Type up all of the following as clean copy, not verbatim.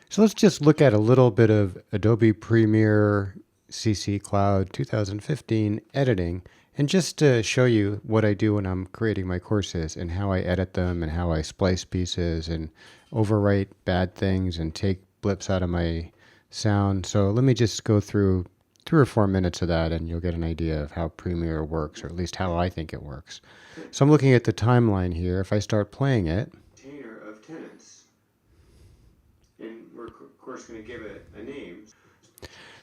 So let's just look at a little bit of Adobe Premiere CC Cloud 2015 editing, and just to show you what I do when I'm creating my courses and how I edit them and how I splice pieces and overwrite bad things and take blips out of my sound. So let me just go through 3 or 4 minutes of that and you'll get an idea of how Premiere works, or at least how I think it works. So I'm looking at the timeline here. If I start playing it, container of tenants, and we're of course going to give it a name.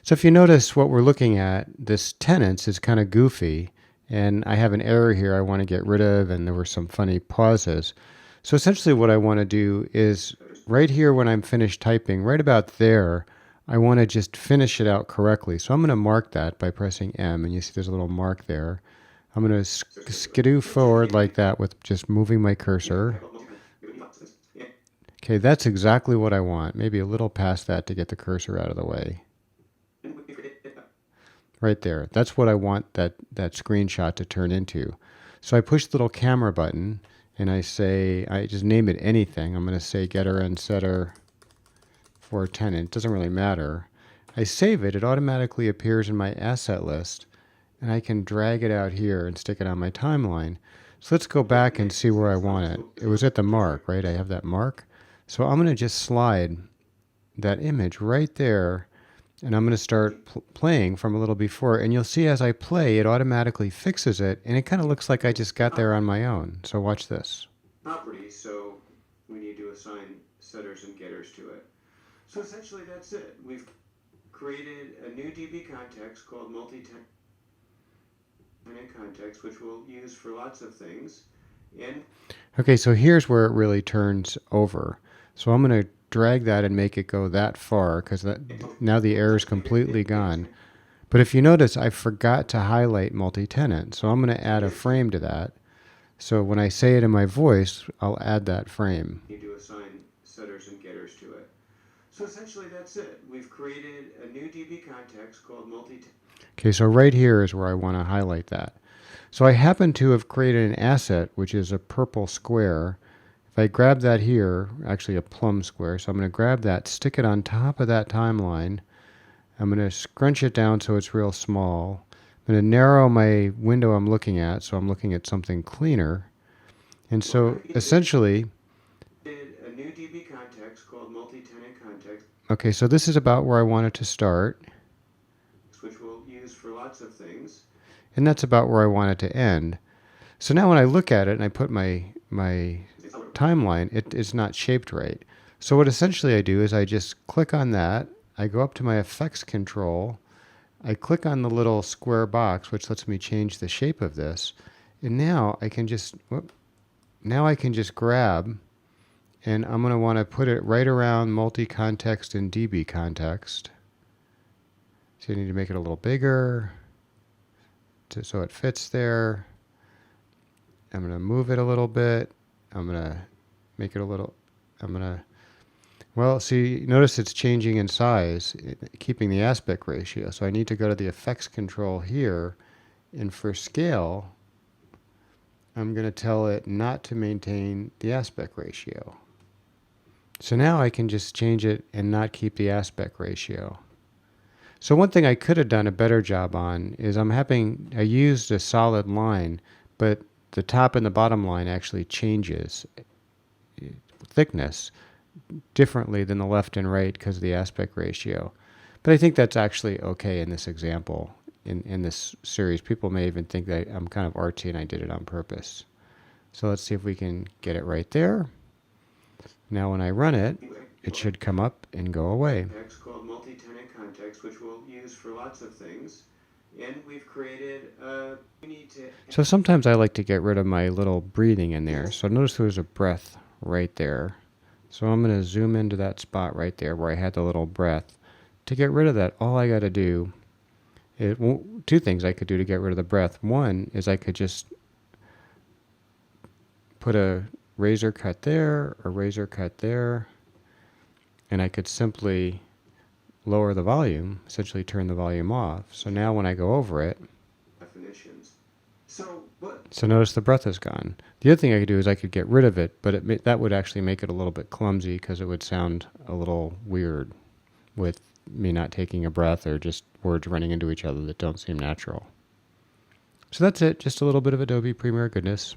So if you notice what we're looking at, this tenants is kind of goofy, and I have an error here I want to get rid of, and there were some funny pauses. So essentially what I want to do is right here when I'm finished typing, right about there, I want to just finish it out correctly. So I'm going to mark that by pressing M, and you see there's a little mark there. I'm going to skidoo forward like that with just moving my cursor. Okay, that's exactly what I want. Maybe a little past that to get the cursor out of the way. Right there. That's what I want that screenshot to turn into. So I push the little camera button and I say, I just name it anything. I'm going to say getter and setter for tenant. It doesn't really matter. I save it. It automatically appears in my asset list, and I can drag it out here and stick it on my timeline. So let's go back and see where I want it. It was at the mark, right? I have that mark. So I'm going to just slide that image right there, and I'm going to start playing from a little before. And you'll see as I play, it automatically fixes it, and it kind of looks like I just got there on my own. So watch this. Properties, so we need to assign setters and getters to it. So essentially that's it. We've created a new DB context called Multi-Tenant context, which we'll use for lots of things. Okay, so here's where it really turns over. So I'm going to drag that and make it go that far, because now the error is completely gone. But if you notice, I forgot to highlight multi-tenant. So I'm going to add a frame to that. So when I say it in my voice, I'll add that frame. You need to assign setters and getters to it. So essentially that's it. We've created a new DB context called multi-tenant. Okay, so right here is where I want to highlight that. So I happen to have created an asset, which is a purple square. If I grab that here, actually a plum square, so I'm going to grab that, stick it on top of that timeline. I'm going to scrunch it down so it's real small. I'm going to narrow my window I'm looking at, so I'm looking at something cleaner. And so essentially, a new DB context called multi-tenant context. Okay, so this is about where I want it to start, which we'll use for lots of things. And that's about where I want it to end. So now when I look at it and I put my timeline, it is not shaped right. So what essentially I do is I just click on that. I go up to my effects control. I click on the little square box, which lets me change the shape of this. And now I can just, grab, and I'm going to want to put it right around multi-context and DB context. So you need to make it a little bigger so it fits there. I'm going to move it a little bit. I'm going to make it a little, well, see, notice it's changing in size, keeping the aspect ratio. So I need to go to the effects control here, and for scale, I'm going to tell it not to maintain the aspect ratio. So now I can just change it and not keep the aspect ratio. So one thing I could have done a better job on is I used a solid line, but the top and the bottom line actually changes thickness differently than the left and right because of the aspect ratio. But I think that's actually okay in this example. In this series, people may even think that I'm kind of artsy and I did it on purpose. So let's see if we can get it right there. Now when I run it, it should come up and go away. It's called multi-tenant context, which we'll use for lots of things. And we've created So sometimes I like to get rid of my little breathing in there. So notice there's a breath right there. So I'm going to zoom into that spot right there where I had the little breath. To get rid of that, all I got to do, two things I could do to get rid of the breath. One is I could just put a razor cut there, a razor cut there, and I could simply lower the volume, essentially turn the volume off. So now when I go over it, definitions, So notice the breath is gone. The other thing I could do is I could get rid of it, but that would actually make it a little bit clumsy because it would sound a little weird with me not taking a breath or just words running into each other that don't seem natural. So that's it, just a little bit of Adobe Premiere goodness.